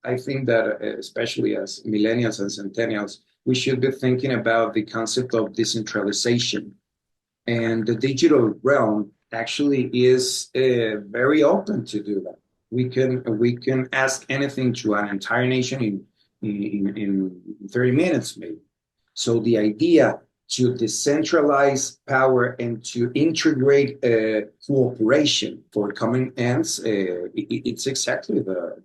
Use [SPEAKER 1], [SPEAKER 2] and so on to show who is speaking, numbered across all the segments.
[SPEAKER 1] I think that especially as millennials and centennials, we should be thinking about the concept of decentralization. And the digital realm actually is very open to do that. We can ask anything to an entire nation in 30 minutes, maybe. So the idea to decentralize power and to integrate cooperation for common ends, it's exactly the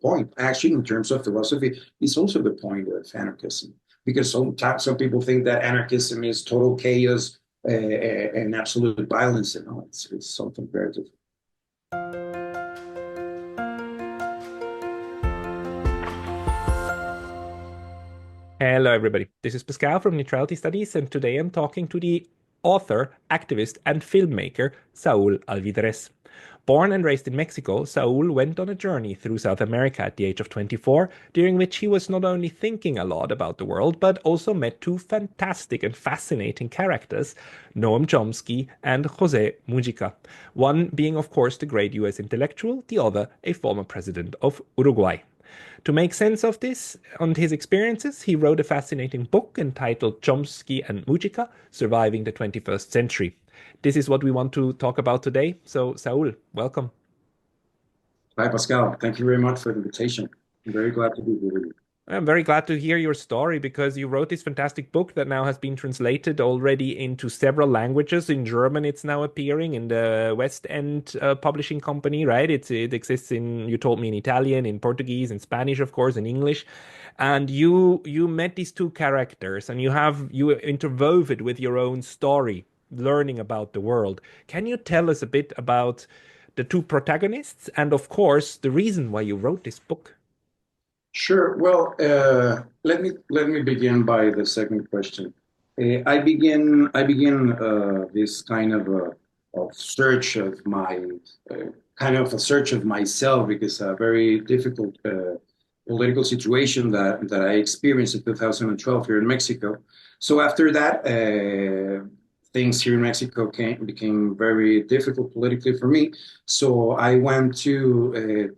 [SPEAKER 1] point. Actually, in terms of philosophy, it's also the point of anarchism. Because sometimes some people think that anarchism is total chaos and absolute violence. You know, it's something very different.
[SPEAKER 2] Hello, everybody. This is Pascal from Neutrality Studies, and today I'm talking to the author, activist, and filmmaker Saúl Alvídrez. Born and raised in Mexico, Saúl went on a journey through South America at the age of 24, during which he was not only thinking a lot about the world, but also met two fantastic and fascinating characters, Noam Chomsky and José Mujica. One being, of course, the great US intellectual, the other a former president of Uruguay. To make sense of this and his experiences, he wrote a fascinating book entitled Chomsky and Mujica, Surviving the 21st Century. This is what we want to talk about today. So, Saul, welcome.
[SPEAKER 1] Hi, Pascal. Thank you very much for the invitation. I'm very glad to be here with you.
[SPEAKER 2] I'm very glad to hear your story because you wrote this fantastic book that now has been translated already into several languages. In German, it's now appearing in the West End publishing company, right? It exists in, you told me, in Italian, in Portuguese, in Spanish, of course, in English. And you met these two characters and you interwove it with your own story, learning about the world. Can you tell us a bit about the two protagonists and, of course, the reason why you wrote this book?
[SPEAKER 1] Sure. Well, let me begin by the second question. I begin this kind of search of my kind of a search of myself because a very difficult political situation that I experienced in 2012 here in Mexico. So after that, things here in Mexico became very difficult politically for me. So I went to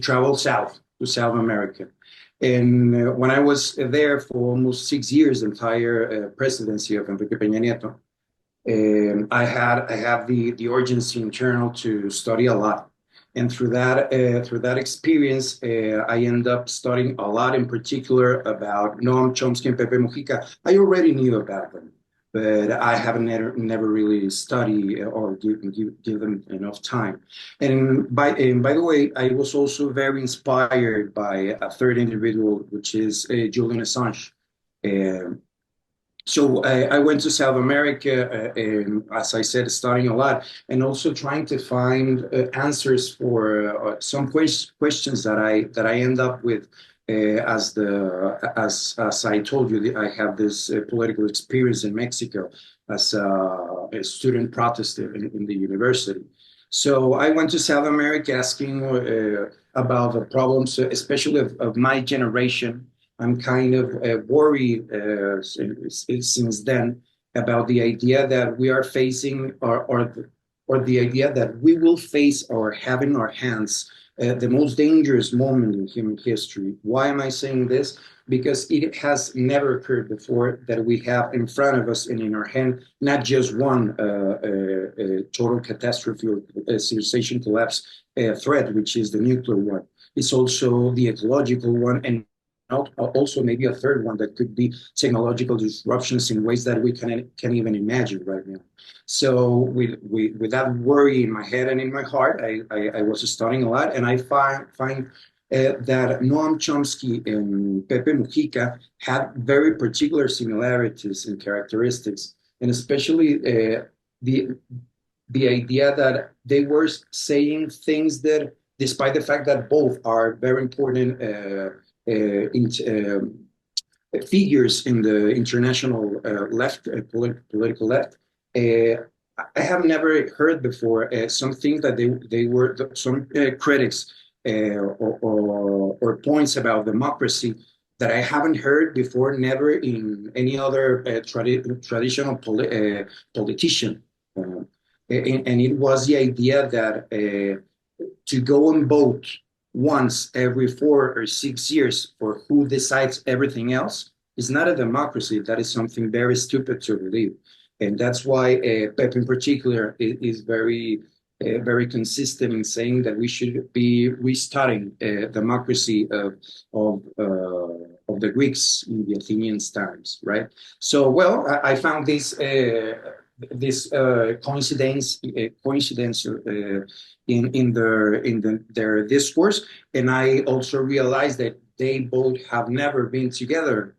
[SPEAKER 1] travel south to South America. And when I was there for almost 6 years, the entire presidency of Enrique Peña Nieto, I had the urgency internal to study a lot. And through that experience, I ended up studying a lot, in particular about Noam Chomsky and Pepe Mujica. I already knew about them, but I haven't never really studied or give them enough time. And by the way, I was also very inspired by a third individual, which is Julian Assange. Um, so I went to South America, and as I said, studying a lot, and also trying to find answers for some questions that I end up with. As I told you, I have this political experience in Mexico as a student protester in the university. So I went to South America asking about the problems, especially of my generation. I'm kind of worried since then about the idea that we are facing, or the idea that we will face or have in our hands the most dangerous moment in human history. Why am I saying this? Because it has never occurred before that we have in front of us and in our hand not just one total catastrophe or civilization collapse threat, which is the nuclear one. It's also the ecological one, and also maybe a third one that could be technological disruptions in ways that we can't even imagine right now. So with that worry in my head and in my heart, I was studying a lot, and I find that Noam Chomsky and Pepe Mujica had very particular similarities and characteristics, and especially the the idea that they were saying things that, despite the fact that both are very important figures in the international left, political left. I have never heard before some things that they were some critics or points about democracy that I haven't heard before, never in any other traditional politician. And it was the idea that to go and vote once every 4 or 6 years for who decides everything else is not a democracy. That is something very stupid to believe. And that's why Pep in particular is very consistent in saying that we should be restarting democracy of the Greeks in the Athenians times, right? So, well, I found this coincidence their discourse, and I also realized that they both have never been together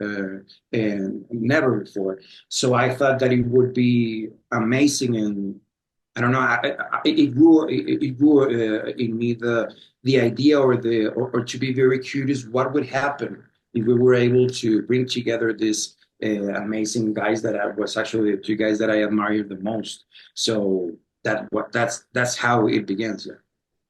[SPEAKER 1] and never before. So I thought that it would be amazing, and I don't know. It grew in me the idea or to be very curious what would happen if we were able to bring together these amazing guys that I was actually the two guys that I admire the most. So that's how it begins. Yeah.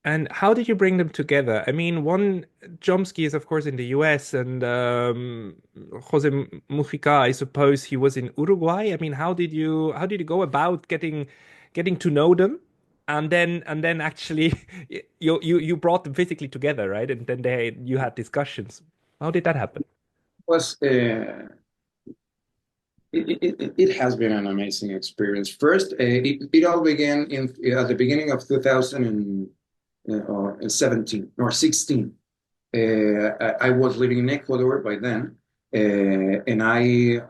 [SPEAKER 2] And how did you bring them together? I mean, one Chomsky is of course in the US, and José Mujica, I suppose he was in Uruguay. I mean, how did you go about getting to know them, and then actually you brought them physically together, right? And then you had discussions. How did that happen?
[SPEAKER 1] Was it has been an amazing experience. First, it all began at the beginning of 2017 or 16. I was living in Ecuador by then, and I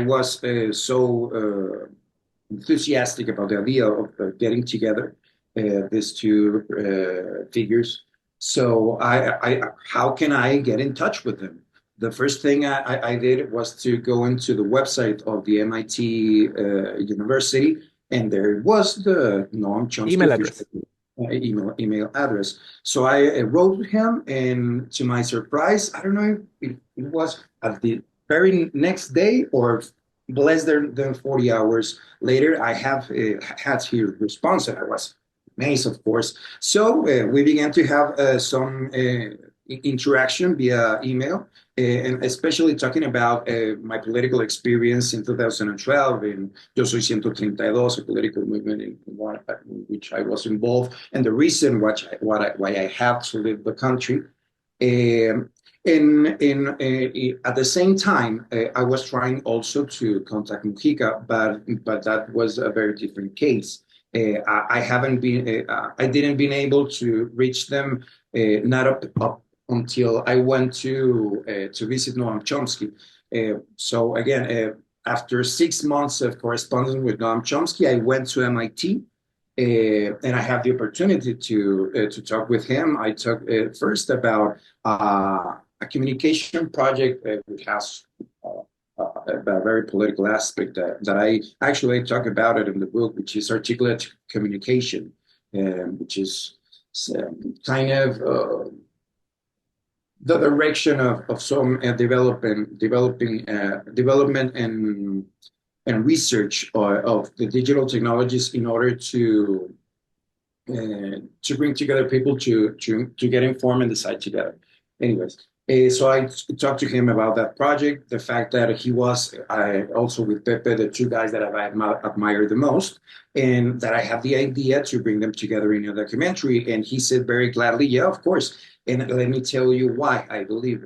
[SPEAKER 1] was so enthusiastic about the idea of getting together these two figures. So how can I get in touch with them? The first thing I did was to go into the website of the MIT University, and there was the Noam Chomsky
[SPEAKER 2] Email
[SPEAKER 1] official
[SPEAKER 2] address.
[SPEAKER 1] email address. So I wrote to him, and to my surprise, I don't know if it was at the very next day or less than 40 hours later, I have had his response, and I was amazed, of course. So we began to have some interaction via email, and especially talking about my political experience in 2012 in Yo Soy 132, a political movement in which I was involved, and the reason why I have to leave the country. Um, at the same time, I was trying also to contact Mujica, but that was a very different case. I haven't been, I didn't been able to reach them, not up until I went to visit Noam Chomsky. So again, after 6 months of correspondence with Noam Chomsky, I went to MIT, and I have the opportunity to talk with him. I talked first about a communication project which has a very political aspect that I actually talk about it in the book, which is articulate communication, which is kind of the direction of some development and research of the digital technologies in order to bring together people to get informed and decide together. Anyways, so I talked to him about that project, the fact that he was also with Pepe, the two guys that I admire the most, and that I have the idea to bring them together in a documentary. And he said very gladly, "Yeah, of course." And let me tell you why I believe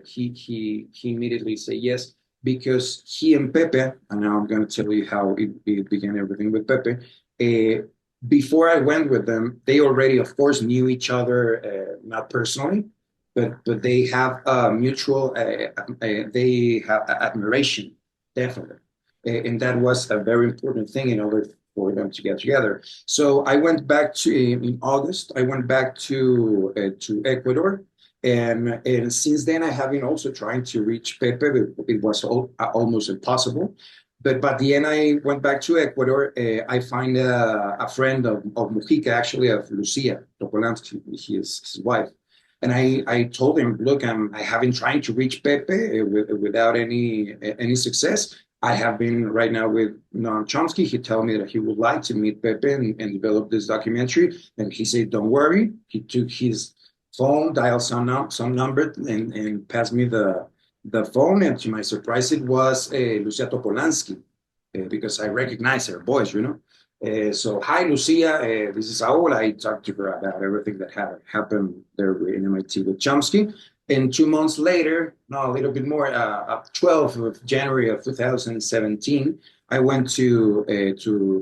[SPEAKER 1] he immediately said yes, because he and Pepe, and now I'm going to tell you how it began everything with Pepe. Before I went with them, they already, of course, knew each other, not personally, but they have mutual, they have admiration, definitely, and that was a very important thing in order for them to get together. So I went back in August. I went back to Ecuador, and since then I have been also trying to reach Pepe. It was almost impossible. But by the end, I went back to Ecuador. I find a friend of Mujica, actually, of Lucia Topolansky, his wife. And I told him, look, I have been trying to reach Pepe without any success. I have been right now with Noam Chomsky. He told me that he would like to meet Pepe and develop this documentary. And he said, don't worry. He took his phone, dialed some number, and passed me the phone, and to my surprise, it was Lucia Topolansky, because I recognize her voice, you know. So, hi, Lucia. This is Saul. I talked to her about everything that had happened there in MIT with Chomsky. And 2 months later, no, a little bit more, 12th of January of 2017, I went to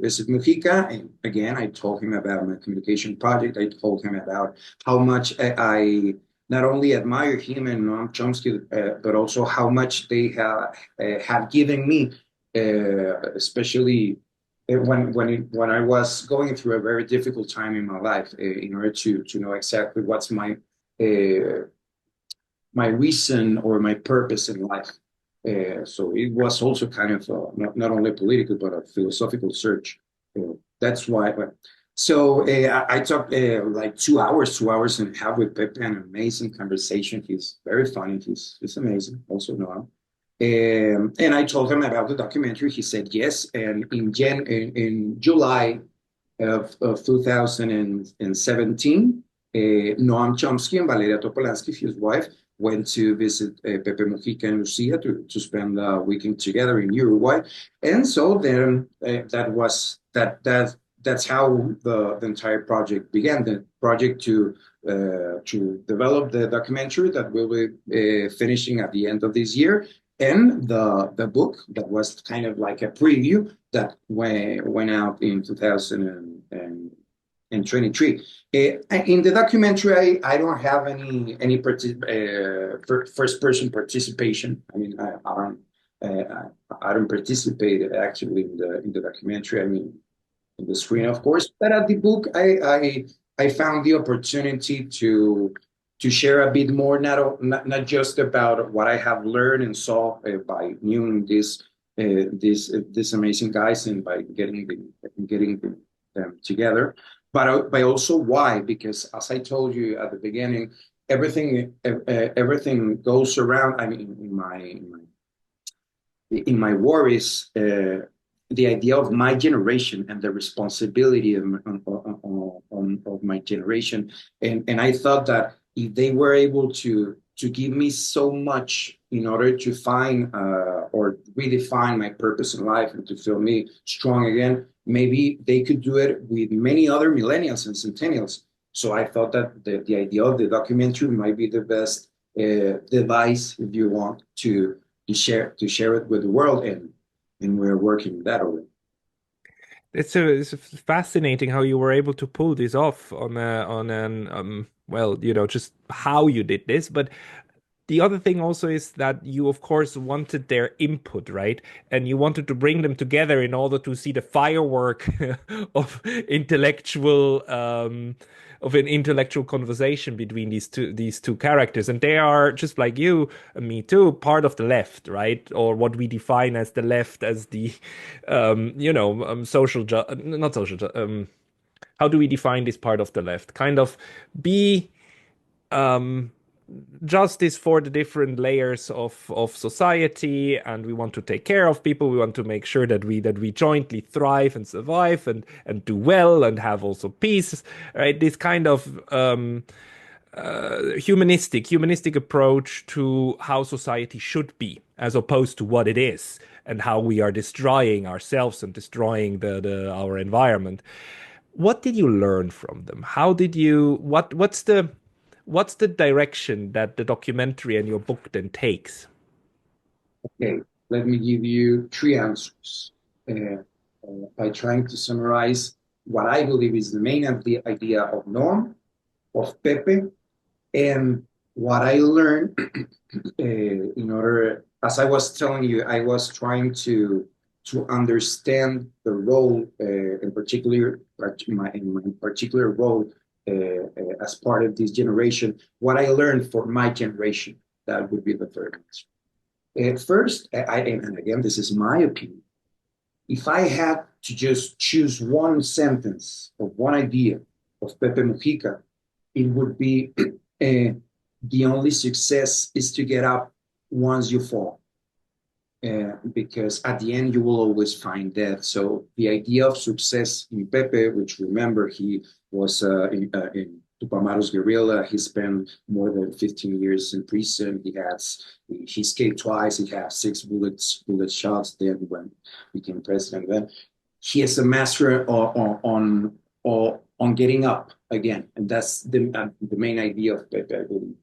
[SPEAKER 1] visit Mujica. And again, I told him about my communication project. I told him about how much I not only admire him and Noam Chomsky, but also how much they have given me, especially when I was going through a very difficult time in my life, in order to know exactly what's uh, my reason or my purpose in life. So it was also kind of not only political but a philosophical search. That's why. So I talked like 2 hours and a half with Pepe, an amazing conversation. He's very funny. He's amazing. Also Noam. And I told him about the documentary. He said yes. And in July of 2017, Noam Chomsky and Valeria Topolansky, his wife, went to visit Pepe Mujica and Lucia to spend a weekend together in Uruguay. And so then that's how the entire project began. The project to develop the documentary that we'll be finishing at the end of this year, and the book that was kind of like a preview that went out in 2023. In the documentary, I don't have any first person participation. I mean, I don't participate actually in the documentary. I mean, in the screen, of course. But at the book, I found the opportunity to share a bit more, not just about what I have learned and saw by knowing these amazing guys and by getting them together, but also why, because as I told you at the beginning, everything goes around. I mean, in my worries, the idea of my generation and the responsibility of my generation. And I thought that if they were able to give me so much in order to find or redefine my purpose in life and to feel me strong again, maybe they could do it with many other millennials and centennials. So I thought that the idea of the documentary might be the best device, if you want, to share it with the world, and we're working that way.
[SPEAKER 2] It's fascinating how you were able to pull this off on an well, just how you did this. But the other thing also is that you, of course, wanted their input, right? And you wanted to bring them together in order to see the firework of an intellectual conversation between these two characters. And they are just like you and me too, part of the left, right? Or what we define as the left, as the social not social how do we define this part of the left? Kind of be um justice for the different layers of society, and we want to take care of people. We want to make sure that we jointly thrive and survive and do well and have also peace, right? This kind of humanistic approach to how society should be, as opposed to what it is and how we are destroying ourselves and destroying our environment. What did you learn from them? How did you what's the direction that the documentary and your book then takes?
[SPEAKER 1] Okay, let me give you three answers by trying to summarize what I believe is the main idea of Noam, of Pepe, and what I learned in order, as I was telling you, I was trying to understand the role, in particular, in my particular role as part of this generation, what I learned for my generation. That would be the third answer. At first, and again, this is my opinion. If I had to just choose one sentence or one idea of Pepe Mujica, it would be the only success is to get up once you fall. Because at the end you will always find death. So the idea of success in Pepe, which remember he was in Tupamaro's guerrilla, he spent more than 15 years in prison. He escaped twice. He had six bullet shots. Then when he became president, then he is a master on getting up again, and that's the main idea of Pepe, I believe.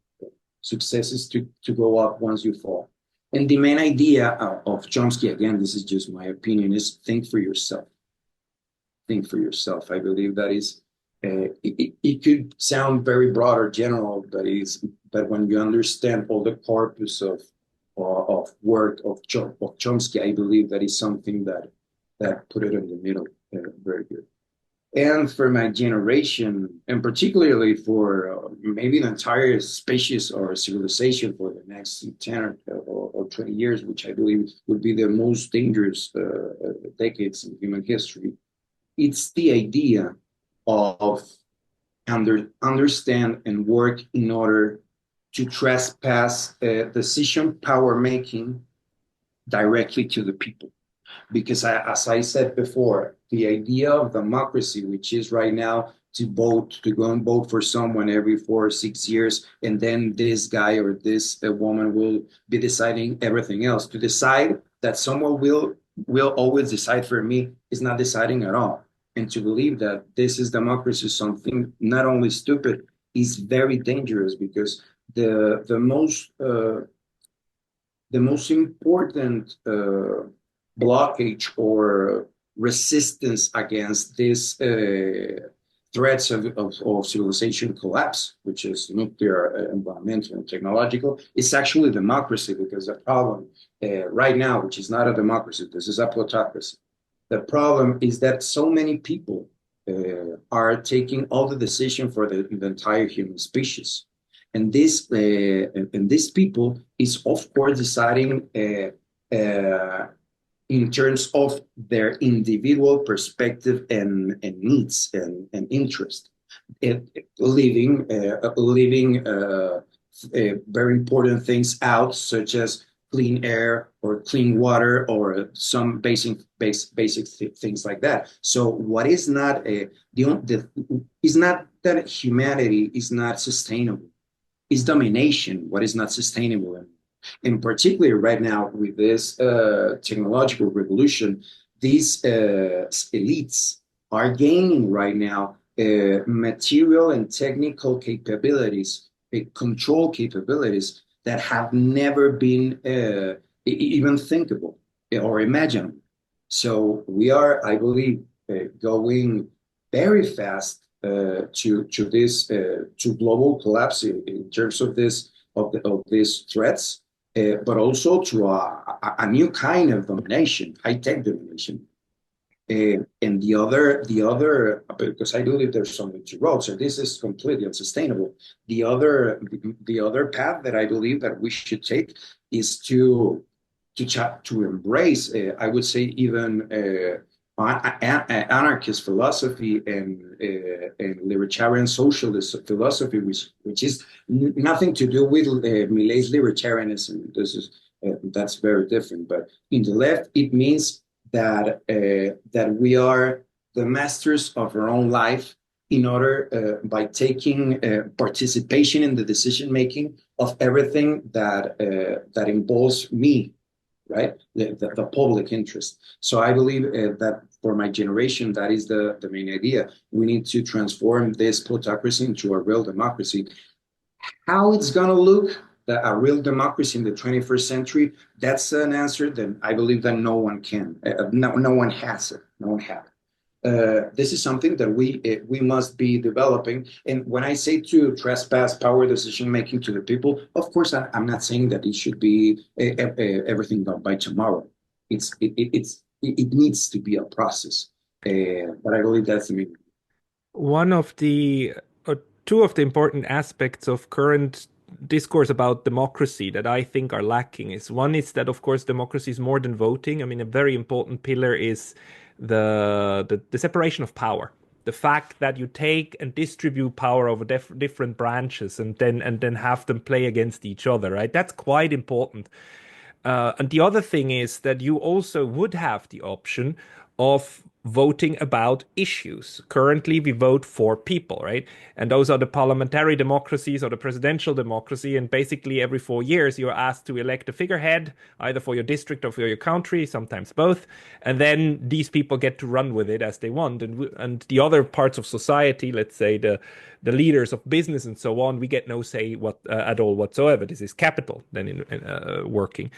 [SPEAKER 1] Success is to go up once you fall. And the main idea of Chomsky, again, this is just my opinion, is think for yourself. Think for yourself. I believe that is, it could sound very broad or general, but when you understand all the corpus of work of Chomsky, I believe that is something that put it in the middle very good. And for my generation, and particularly for maybe an entire species or civilization for the next 10 or 20 years, which I believe would be the most dangerous decades in human history, it's the idea of understand and work in order to trespass decision power making directly to the people. Because as I said before, the idea of democracy, which is right now to go and vote for someone every 4 or 6 years, and then this guy or this woman will be deciding everything else. To decide that someone will always decide for me is not deciding at all. And to believe that this is democracy, something not only stupid, is very dangerous because the the most uh, the most important blockage or resistance against these threats of civilization collapse, which is nuclear, environmental, and technological, is actually democracy. Because the problem right now, which is not a democracy, this is a plutocracy. The problem is that so many people are taking all the decision for the entire human species. And these people is of course deciding in terms of their individual perspective and needs and interest. Leaving very important things out, such as clean air or clean water or some basic things like that. So what is not is not that humanity is not sustainable, is domination what is not sustainable. And in particular, right now with this technological revolution, these elites are gaining right now material and technical capabilities, control capabilities that have never been even thinkable or imaginable. So we are, I believe, going very fast to global collapse in terms of of these threats, but also to a new kind of domination, high tech domination. And because I believe there's only two roads, so this is completely unsustainable. The other path that I believe that we should take is to embrace, I would say, even anarchist philosophy and libertarian socialist philosophy, which is nothing to do with Millet's libertarianism. That's very different. But in the left, it means that we are the masters of our own life in order by taking participation in the decision making of everything that involves me, right? The public interest. So I believe that for my generation, that is the main idea. We need to transform this plutocracy into a real democracy. How it's going to look, a real democracy in the 21st century, that's an answer that I believe that no one can. No one has it. No one has it. This is something that we must be developing. And when I say to trespass power decision making to the people, of course, I'm not saying that it should be everything done by tomorrow. It needs to be a process. But I believe that's the main.
[SPEAKER 2] One of the two of the important aspects of current discourse about democracy that I think are lacking is one is that of course democracy is more than voting. I mean, a very important pillar is the separation of power. The fact that you take and distribute power over different branches and then have them play against each other, right? That's quite important. And the other thing is that you also would have the option of voting about issues. Currently, we vote for people, right? And those are the parliamentary democracies or the presidential democracy. And basically, every 4 years, you're asked to elect a figurehead, either for your district or for your country, sometimes both. And then these people get to run with it as they want. And the other parts of society, let's say the leaders of business and so on, we get no say at all whatsoever. This is capital then in working.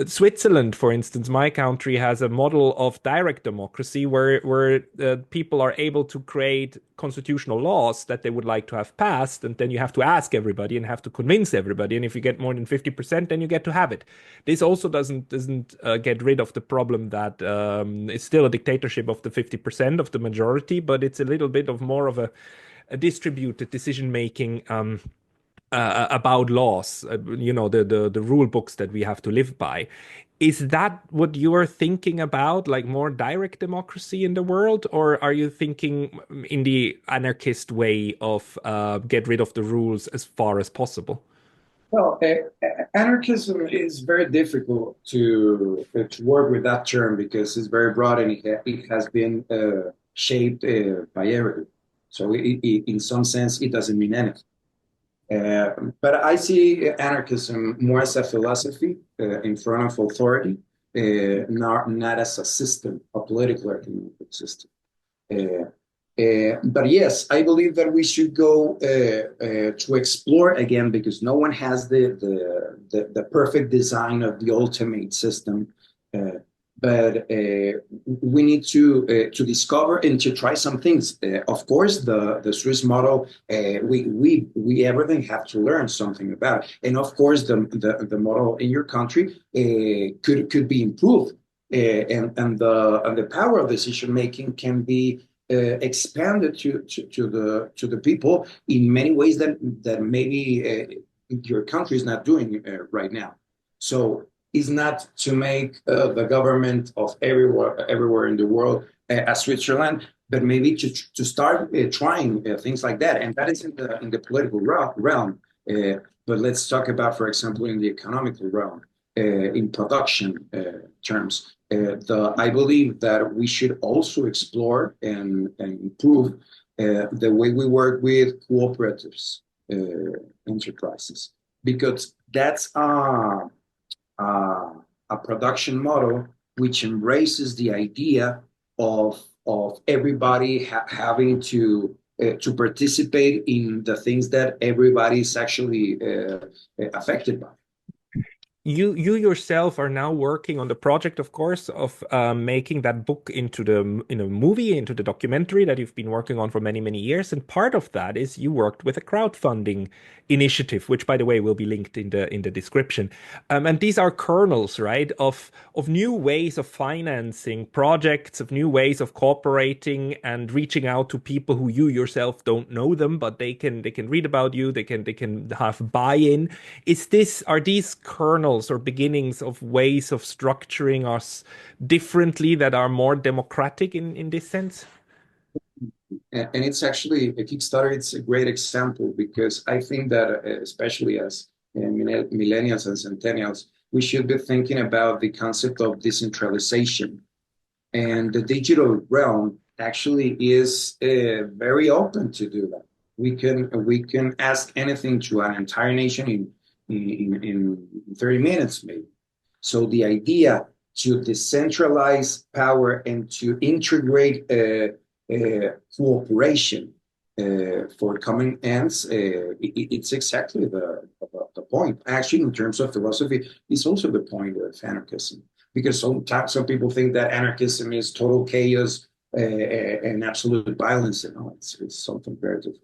[SPEAKER 2] Switzerland, for instance, my country has a model of direct democracy where people are able to create constitutional laws that they would like to have passed, and then you have to ask everybody and have to convince everybody. And if you get more than 50%, then you get to have it. This also doesn't get rid of the problem that it's still a dictatorship of the 50% of the majority, but it's a little bit of more of a distributed decision making. About laws, the rule books that we have to live by. Is that what you are thinking about, like more direct democracy in the world, or are you thinking in the anarchist way of get rid of the rules as far as possible?
[SPEAKER 1] Well, anarchism is very difficult to work with that term because it's very broad and it has been shaped by everything. So in some sense, it doesn't mean anything. But I see anarchism more as a philosophy in front of authority, not as a system, a political economic system. But yes, I believe that we should go to explore again because no one has the perfect design of the ultimate system. Uh, but we need to discover and to try some things. Of course, the Swiss model, we everything have to learn something about, and of course, the model in your country could be improved, and the power of decision making can be expanded to the people in many ways that maybe your country is not doing right now. So it's not to make the government of everywhere in the world as Switzerland, but maybe to start trying things like that, and that is in the political realm. But let's talk about, for example, in the economical realm, in production terms. I believe that we should also explore and improve the way we work with cooperatives, enterprises, because that's a production model which embraces the idea of everybody having to participate in the things that everybody is actually affected by.
[SPEAKER 2] You yourself are now working on the project, of course, of making that book into the movie, into the documentary that you've been working on for many years. And part of that is you worked with a crowdfunding initiative, which, by the way, will be linked in the description. And these are kernels, right, of new ways of financing projects, of new ways of cooperating and reaching out to people who you yourself don't know them, but they can read about you, they can have buy-in. Are these kernels or beginnings of ways of structuring us differently that are more democratic in this sense?
[SPEAKER 1] And it's actually a Kickstarter. It's a great example because I think that especially as millennials and centennials, we should be thinking about the concept of decentralization. And the digital realm actually is very open to do that. We can ask anything to an entire nation in 30 minutes, maybe. So the idea to decentralize power and to integrate cooperation for common ends, it's exactly the point. Actually, in terms of philosophy, it's also the point of anarchism. Because sometimes some people think that anarchism is total chaos and absolute violence. You know, it's something very different.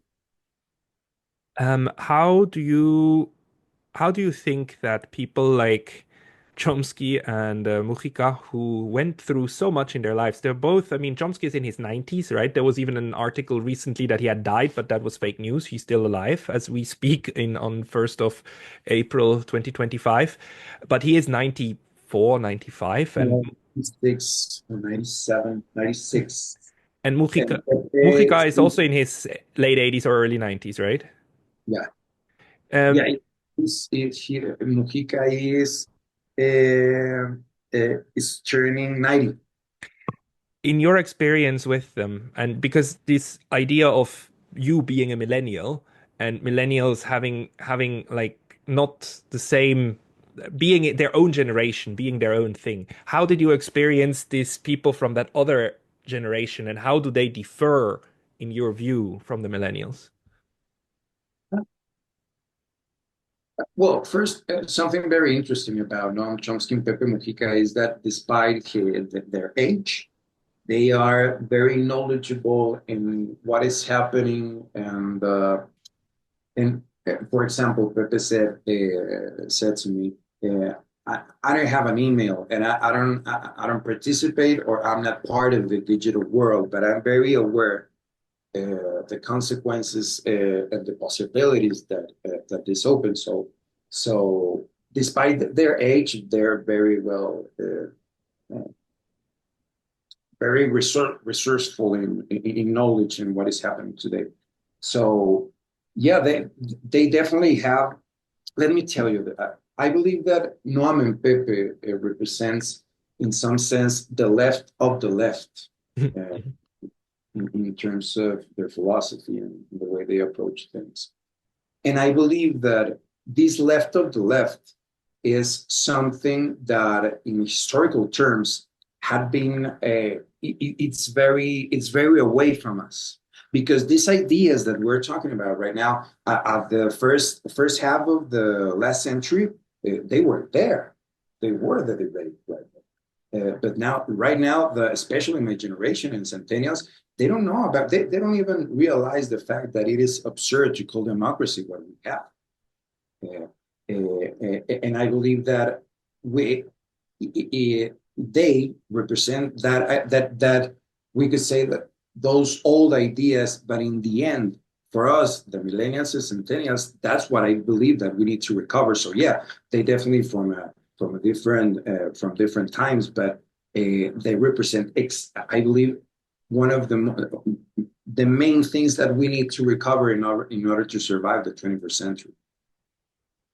[SPEAKER 2] Um, how do you how do you think that people like Chomsky and Mujica, who went through so much in their lives, they're both, I mean, Chomsky is in his 90s, right? There was even an article recently that he had died, but that was fake news. He's still alive as we speak on 1st of April 2025. But he is 94, 95, and
[SPEAKER 1] 96, 97, 96.
[SPEAKER 2] and
[SPEAKER 1] And
[SPEAKER 2] Mujica is also in his late 80s or early 90s, right?
[SPEAKER 1] yeah, yeah,
[SPEAKER 2] Um,
[SPEAKER 1] Mujica is turning 90.
[SPEAKER 2] in your experience with them, and because this idea of you being a millennial and millennials having like not the same being their own generation, being their own thing. How did you experience these people from that other generation, and how do they differ in your view from the millennials?
[SPEAKER 1] Well, first, something very interesting about Noam Chomsky and Pepe Mujica is that despite their age, they are very knowledgeable in what is happening. And for example, Pepe said to me, I don't have an email, and I don't participate, or I'm not part of the digital world, but I'm very aware the consequences and the possibilities that this opens. So despite their age, they're very well, very resourceful in knowledge and what is happening today. So yeah, they definitely have. Let me tell you that I believe that Noam and Pepe represents, in some sense, the left of the left. Uh, in terms of their philosophy and the way they approach things. And I believe that this left of the left is something that, in historical terms, had been it's very away from us, because these ideas that we're talking about right now at the first half of the last century, they were there, they were the debate, right? But now, right now, especially my generation and centennials, they don't know about, they don't even realize the fact that it is absurd to call democracy what we have. And I believe that we, they represent that we could say that those old ideas, but in the end, for us, the millennials and centennials, that's what I believe that we need to recover. So yeah, they definitely from different times, but they represent, I believe, one of the main things that we need to recover in order to survive the 21st century.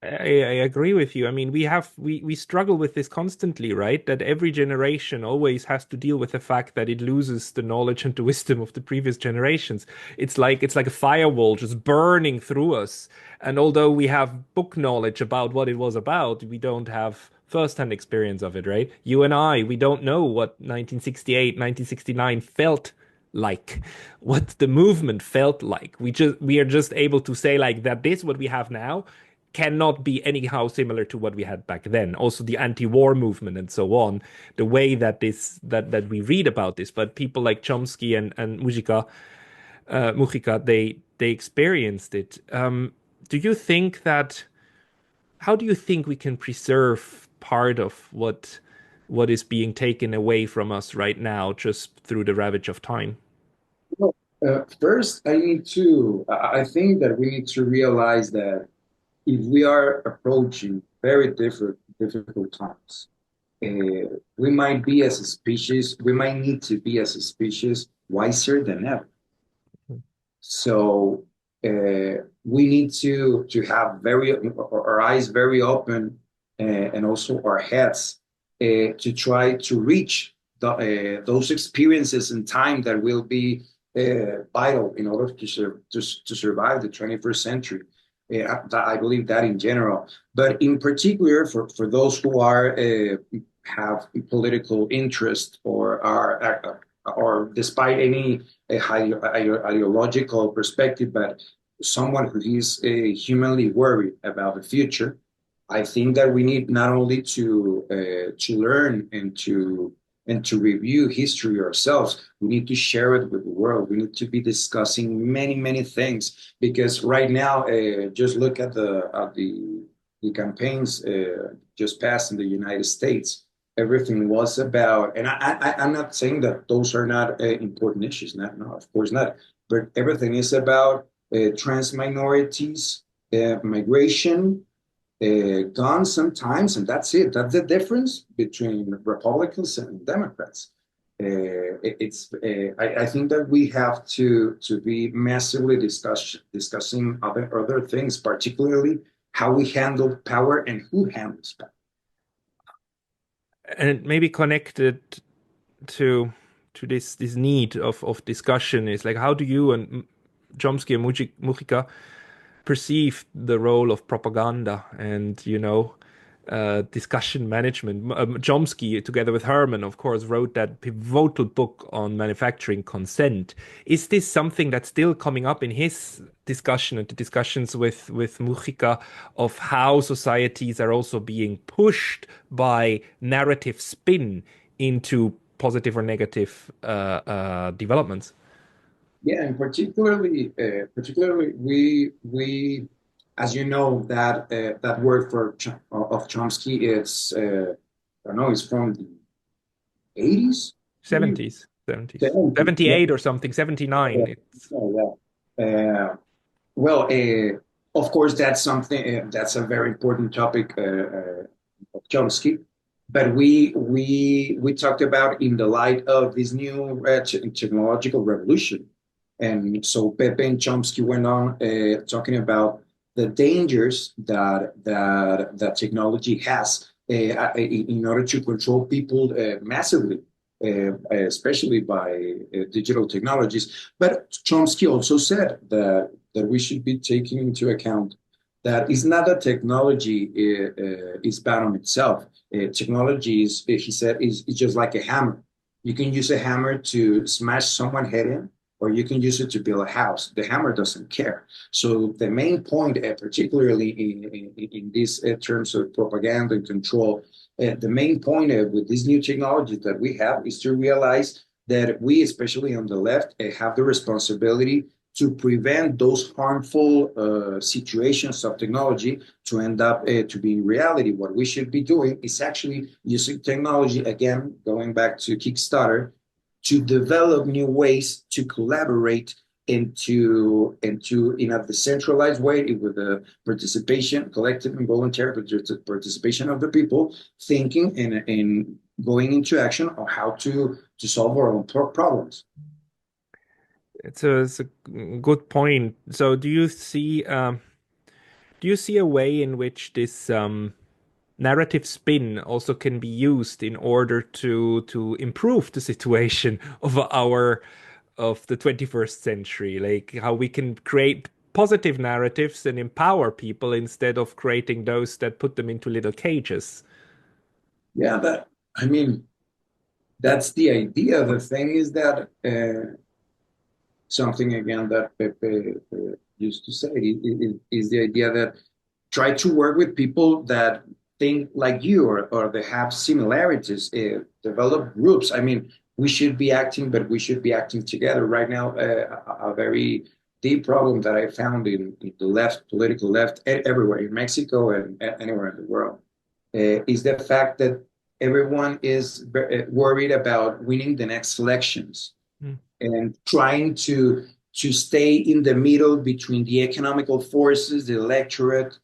[SPEAKER 2] I agree with you. I mean, we struggle with this constantly, right? That every generation always has to deal with the fact that it loses the knowledge and the wisdom of the previous generations. It's like a firewall just burning through us. And although we have book knowledge about what it was about, we don't have first-hand experience of it, right? You and I, we don't know what 1968, 1969 felt like, what the movement felt like. We are just able to say like that this what we have now cannot be anyhow similar to what we had back then. Also, the anti-war movement and so on, the way that that we read about this, but people like Chomsky and Mujica, they experienced it. Do you think that? How do you think we can preserve part of what is being taken away from us right now, just through the ravage of time?
[SPEAKER 1] Well, first, I think that we need to realize that if we are approaching very difficult times, we might be as a species, we might need to be as a species wiser than ever. So we need to have our eyes very open, and also our heads, to try to reach those experiences in time that will be vital in order to survive the 21st century. I believe that in general, but in particular for those who are have political interest, or despite any ideological perspective, but someone who is humanly worried about the future. I think that we need not only to learn and to review history ourselves. We need to share it with the world. We need to be discussing many things, because right now, just look at the campaigns just passed in the United States. Everything was about, and I'm not saying that those are not important issues. Not, no, of course not. But everything is about trans minorities, migration, guns sometimes, and that's it. That's the difference between Republicans and Democrats. I think that we have to be massively discussing other things, particularly how we handle power and who handles power.
[SPEAKER 2] And maybe connected to this need of discussion is like, how do you and Chomsky and Mujica perceive the role of propaganda and, discussion management? Chomsky, together with Herman, of course, wrote that pivotal book on manufacturing consent. Is this something that's still coming up in his discussion and the discussions with Mujica of how societies are also being pushed by narrative spin into positive or negative developments?
[SPEAKER 1] Yeah, and particularly we, as you know, that word of Chomsky, I don't know, it's from the 80s, maybe
[SPEAKER 2] 70s, 70s,
[SPEAKER 1] 70s. Yeah,
[SPEAKER 2] 78 or something,
[SPEAKER 1] yeah,
[SPEAKER 2] 79. It's
[SPEAKER 1] yeah. Well, of course, that's something that's a very important topic of Chomsky. But we talked about in the light of this new technological revolution, and so Pepe and Chomsky went on talking about the dangers that technology has in order to control people massively, especially by digital technologies. But Chomsky also said that we should be taking into account that it's not that technology is bad on itself. Technology is, he said, is just like a hammer. You can use a hammer to smash someone's head in, or you can use it to build a house. The hammer doesn't care. So the main point, particularly in these terms of propaganda and control, the main point with these new technologies that we have is to realize that we, especially on the left, have the responsibility to prevent those harmful situations of technology to end up to be reality. What we should be doing is actually using technology, again, going back to Kickstarter, to develop new ways to collaborate into in a decentralized way with the participation, collective and voluntary participation of the people, thinking and going into action on how to solve our own problems.
[SPEAKER 2] it's a good point. So do you see a way in which this narrative spin also can be used in order to improve the situation of the 21st century, like how we can create positive narratives and empower people instead of creating those that put them into little cages?
[SPEAKER 1] Yeah, I mean, that's the idea. The thing is that something again that Pepe used to say is the idea that try to work with people that think like you or they have similarities, develop groups. I mean, we should be acting, but we should be acting together. Right now, a very deep problem that I found in the left, political left, everywhere in Mexico and anywhere in the world, is the fact that everyone is worried about winning the next elections
[SPEAKER 2] Mm.
[SPEAKER 1] and trying to stay in the middle between the economical forces, the electorate,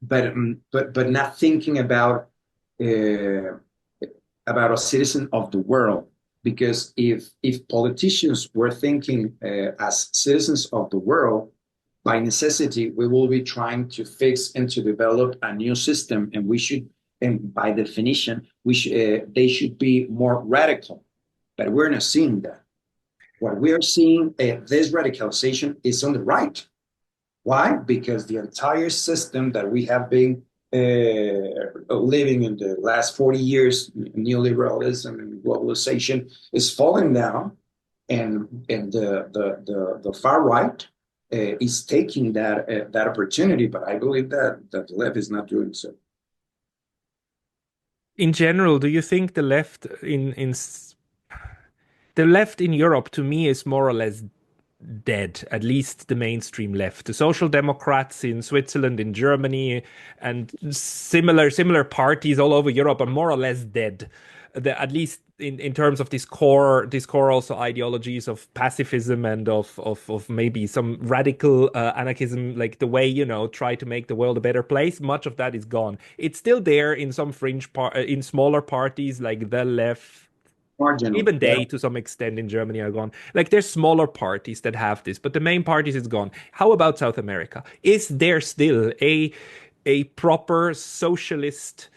[SPEAKER 1] but not thinking uh, about a citizen of the world. Because if politicians were thinking as citizens of the world, by necessity, we will be trying to fix and to develop a new system, and we should, and by definition, they should be more radical. But we're not seeing that. What we are seeing, this radicalization is on the right. Why? Because the entire system that we have been living in the last 40 years, neoliberalism and globalization, is falling down, and the far right is taking that opportunity. But I believe that the left is not doing so.
[SPEAKER 2] In general, do you think the left in Europe, to me, is more or less dead, at least the mainstream left. The Social Democrats in Switzerland, in Germany, and similar parties all over Europe are more or less dead. At least in terms of this core also ideologies of pacifism and of maybe some radical anarchism, like the way, try to make the world a better place. Much of that is gone. It's still there in some in smaller parties like the left.
[SPEAKER 1] Marginal.
[SPEAKER 2] Even
[SPEAKER 1] Yeah.
[SPEAKER 2] they, to some extent, in Germany are gone. Like there's smaller parties that have this, but the main parties is gone. How about South America? Is there still a proper socialist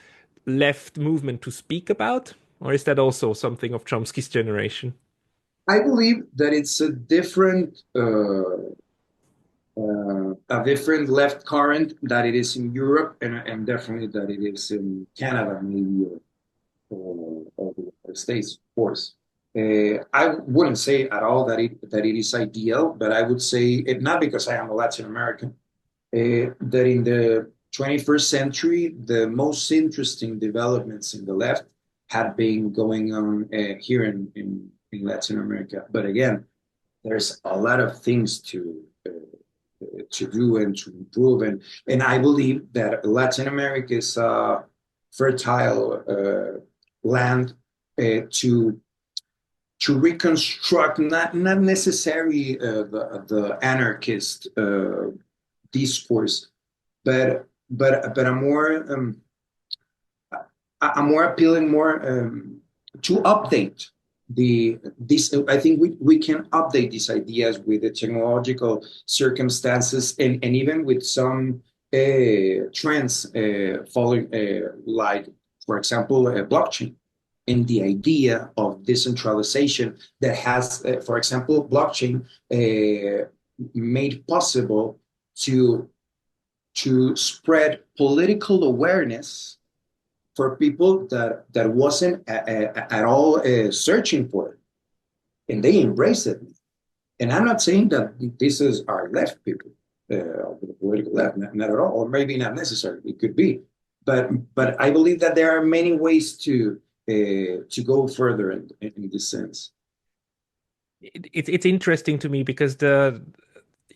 [SPEAKER 2] left movement to speak about? Or is that also something of Chomsky's generation?
[SPEAKER 1] I believe that it's a different left current that it is in Europe, and definitely that it is in Canada, maybe, or the States, of course. I wouldn't say at all that it is ideal, but I would say it not because I am a Latin American, that in the 21st century, the most interesting developments in the left have been going on here in Latin America. But again, there's a lot of things to do and to improve, and I believe that Latin America is a fertile land to reconstruct not necessarily the anarchist discourse, but a more appealing, more to update the this. I think we can update these ideas with the technological circumstances, and even with some trends following, like for example, blockchain and the idea of decentralization that has, for example, blockchain made possible to spread political awareness for people that wasn't at all searching for it, and they embrace it. And I'm not saying that this is our left people, the political left, not at all, or maybe not necessarily. It could be, but I believe that there are many ways to go further in this sense.
[SPEAKER 2] It's interesting to me because the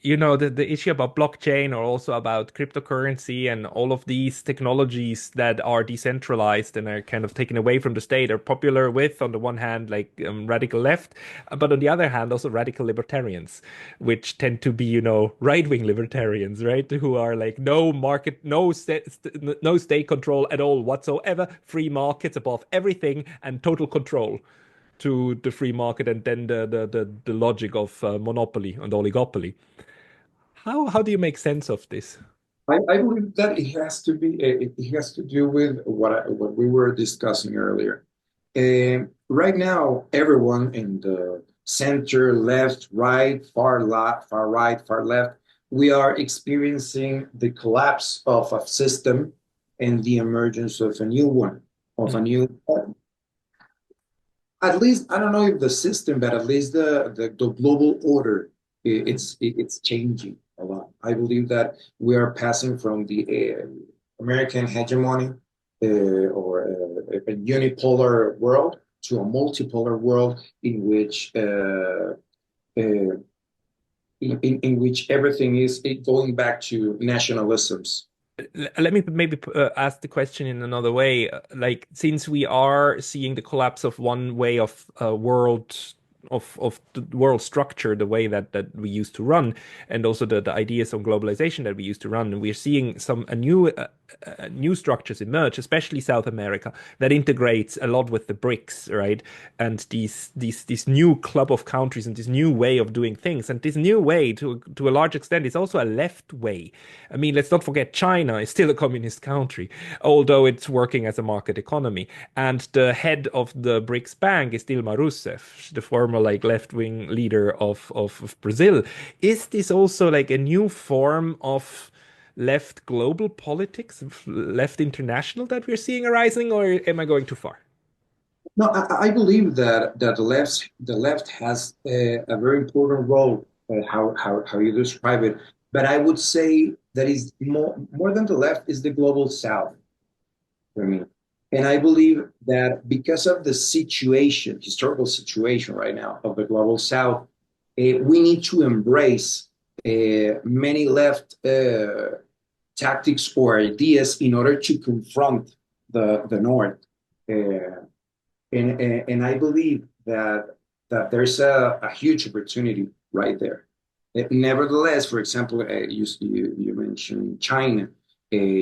[SPEAKER 2] issue about blockchain or also about cryptocurrency and all of these technologies that are decentralized and are kind of taken away from the state are popular with, on the one hand, like radical left, but on the other hand, also radical libertarians, which tend to be, right-wing libertarians, right? Who are like no market, no state control at all whatsoever, free markets above everything, and total control to the free market, and then the logic of monopoly and oligopoly. How do you make sense of this?
[SPEAKER 1] I believe that it has to do with what we were discussing earlier. Right now, everyone in the center, left, right, far left, far right, far left, we are experiencing the collapse of a system and the emergence of a new one, of a
[SPEAKER 2] Mm.
[SPEAKER 1] new, at least I don't know if the system, but at least the global order, it's changing a lot. I believe that we are passing from the American hegemony or a unipolar world to a multipolar world in which in which everything is going back to nationalisms.
[SPEAKER 2] Let me maybe ask the question in another way. Like, since we are seeing the collapse of one way of world of the world structure, the way that we used to run, and also the ideas on globalization that we used to run, and we're seeing some a new structures emerge, especially South America, that integrates a lot with the BRICS, right? And these new club of countries and this new way of doing things, and this new way to a large extent is also a left way. I mean, let's not forget China is still a communist country, although it's working as a market economy. And the head of the BRICS Bank is Dilma Rousseff, the former like left-wing leader of Brazil. Is this also like a new form of left global politics, left international that we're seeing arising, or am I going too far?
[SPEAKER 1] No, I believe that the left has a very important role, how you describe it. But I would say that is more than the left is the global south for me. And I believe that because of the situation, historical situation right now of the global south, we need to embrace many left tactics or ideas in order to confront the north. Uh, and I believe that there's a huge opportunity right there. Nevertheless, for example, you mentioned China.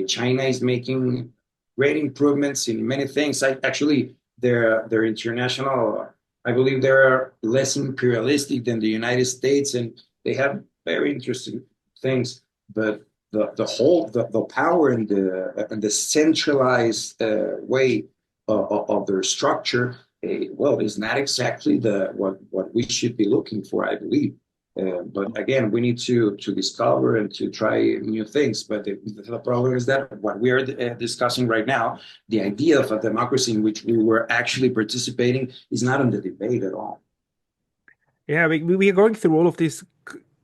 [SPEAKER 1] China is making great improvements in many things. Actually, their international, I believe they're less imperialistic than the United States, and they have very interesting things. But the power and the centralized way of their structure, well, is not exactly what we should be looking for, I believe. But again, we need to discover and to try new things. But the problem is that what we are discussing right now, the idea of a democracy in which we were actually participating, is not on the debate at all.
[SPEAKER 2] Yeah, we are going through all of these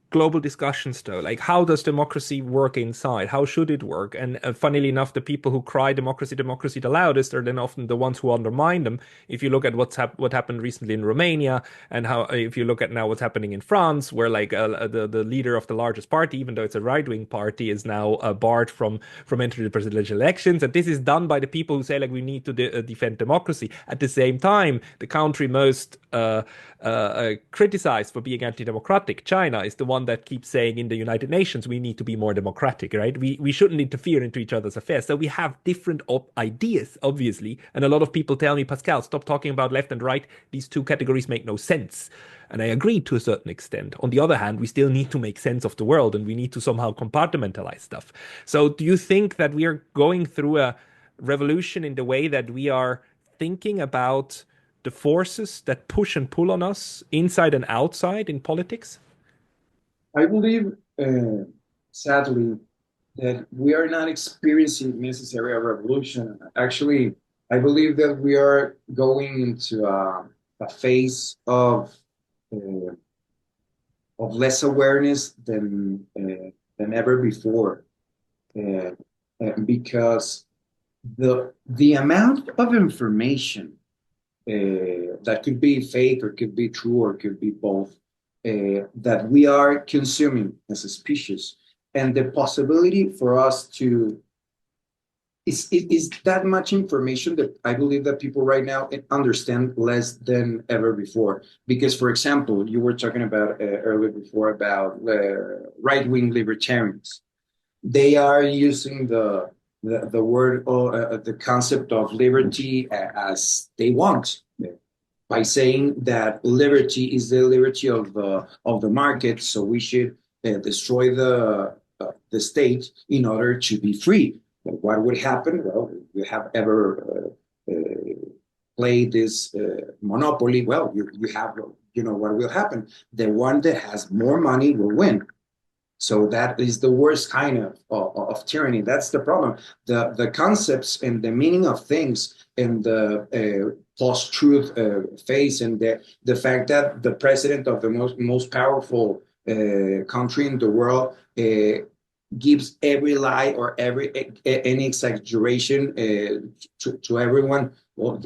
[SPEAKER 2] global discussions, though. Like, how does democracy work inside? How should it work? And funnily enough, the people who cry democracy, democracy the loudest are then often the ones who undermine them. If you look at what happened recently in Romania, and how if you look at now what's happening in France, where like the leader of the largest party, even though it's a right-wing party, is now barred from entering the presidential elections, and this is done by the people who say like we need to defend democracy. At the same time, the country most criticized for being anti-democratic, China, is the one that keeps saying in the United Nations we need to be more democratic, right? We shouldn't interfere into each other's affairs. So we have different ideas, obviously. And a lot of people tell me, Pascal, stop talking about left and right. These two categories make no sense. And I agree to a certain extent. On the other hand, we still need to make sense of the world and we need to somehow compartmentalize stuff. So do you think that we are going through a revolution in the way that we are thinking about the forces that push and pull on us inside and outside in politics?
[SPEAKER 1] I believe, sadly, that we are not experiencing necessarily a revolution. Actually, I believe that we are going into a phase uh, of less awareness than ever before, uh, because the amount of information that could be fake or could be true or could be both, that we are consuming as a species, and the possibility for us to is that much information that I believe that people right now understand less than ever before. Because, for example, you were talking about earlier before about right-wing libertarians. They are using the word or the concept of liberty as they want, by saying that liberty is the liberty of the market, so we should destroy the state in order to be free. What would happen? Well, if you have ever played this Monopoly, well, you have, what will happen. The one that has more money will win. So that is the worst kind of tyranny. That's the problem. The concepts and the meaning of things and the post-truth phase, and the fact that the president of the most powerful country in the world gives every lie or any exaggeration to everyone. Well,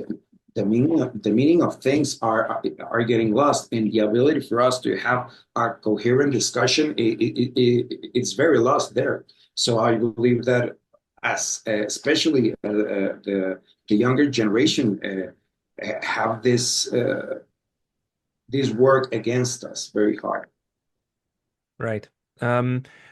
[SPEAKER 1] the meaning of things are getting lost, and the ability for us to have a coherent discussion, it's very lost there. So I believe that as especially the younger generation have this work against us very hard.
[SPEAKER 2] Right.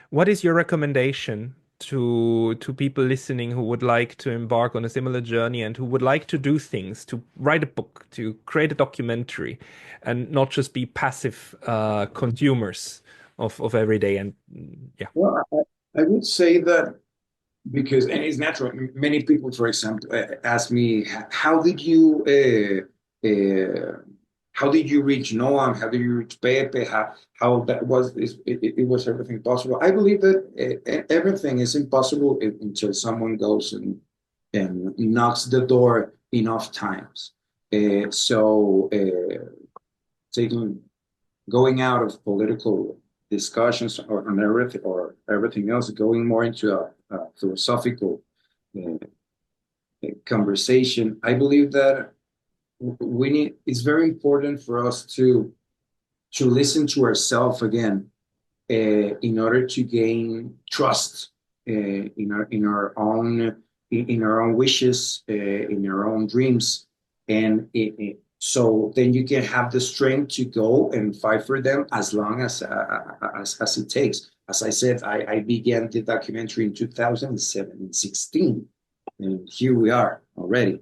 [SPEAKER 2] What is your recommendation to people listening who would like to embark on a similar journey and who would like to do things, to write a book, to create a documentary, and not just be passive consumers of everyday and yeah.
[SPEAKER 1] Well, I would say that, because, and it's natural. Many people, for example, ask me, how did you reach Noam? How did you reach Pepe? How that was it was everything possible? I believe that everything is impossible until someone goes and knocks the door enough times. So taking going out of political discussions or everything else, going more into a philosophical uh, conversation. I believe that it's very important for us to listen to ourselves again, in order to gain trust in our own wishes, in our own dreams, and so then you can have the strength to go and fight for them as long as it takes. As I said, I began the documentary in 2016, and here we are already.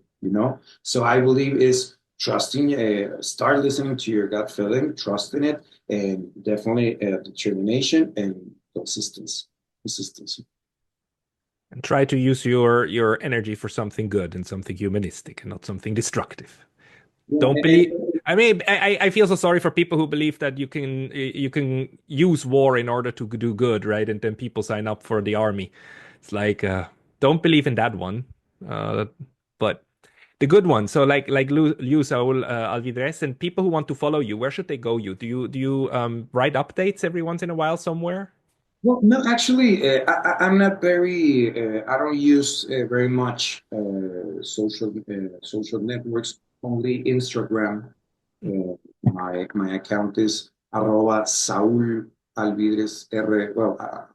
[SPEAKER 1] So I believe is trusting, start listening to your gut feeling, trust in it, and definitely determination and consistency.
[SPEAKER 2] And try to use your energy for something good and something humanistic and not something destructive.
[SPEAKER 1] Yeah,
[SPEAKER 2] Don't believe. I mean, I feel so sorry for people who believe that you can use war in order to do good, right? And then people sign up for the army. It's like don't believe in that one. Uh, but the good one. So like you, Saul Alvidrez, and people who want to follow you, where should they go? Do you write updates every once in a while somewhere?
[SPEAKER 1] well, no, actually, I'm not very. I don't use very much social networks. Only Instagram. My account is arroba Saúl Alvídrez R. Well,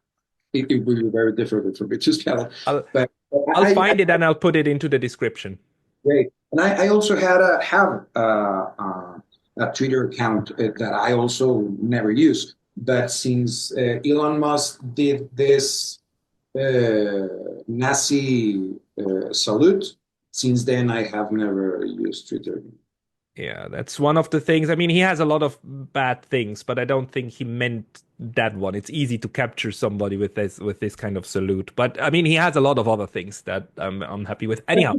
[SPEAKER 1] it will be very difficult for me to spell it,
[SPEAKER 2] I'll
[SPEAKER 1] but
[SPEAKER 2] I'll
[SPEAKER 1] I
[SPEAKER 2] find it and I'll put it into the description.
[SPEAKER 1] great. And I also have a Twitter account that I also never use. But since Elon Musk did this Nazi salute, since then I have never used Twitter.
[SPEAKER 2] Yeah, that's one of the things. I mean, he has a lot of bad things, but I don't think he meant that one. It's easy to capture somebody with this kind of salute. But I mean, he has a lot of other things that I'm happy with. Anyhow,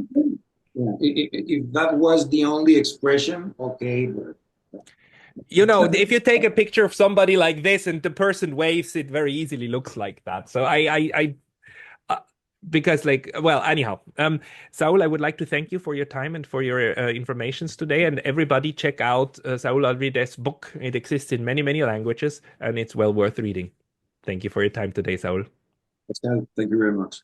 [SPEAKER 1] Yeah, if that was the only expression, okay. But
[SPEAKER 2] if you take a picture of somebody like this and the person waves, it very easily looks like that. So I uh, because well, anyhow, Saul, I would like to thank you for your time and for your informations today. And everybody check out Saul Alvidez's book. It exists in many, many languages, and it's well worth reading. Thank you for your time today, Saul.
[SPEAKER 1] thank you very much.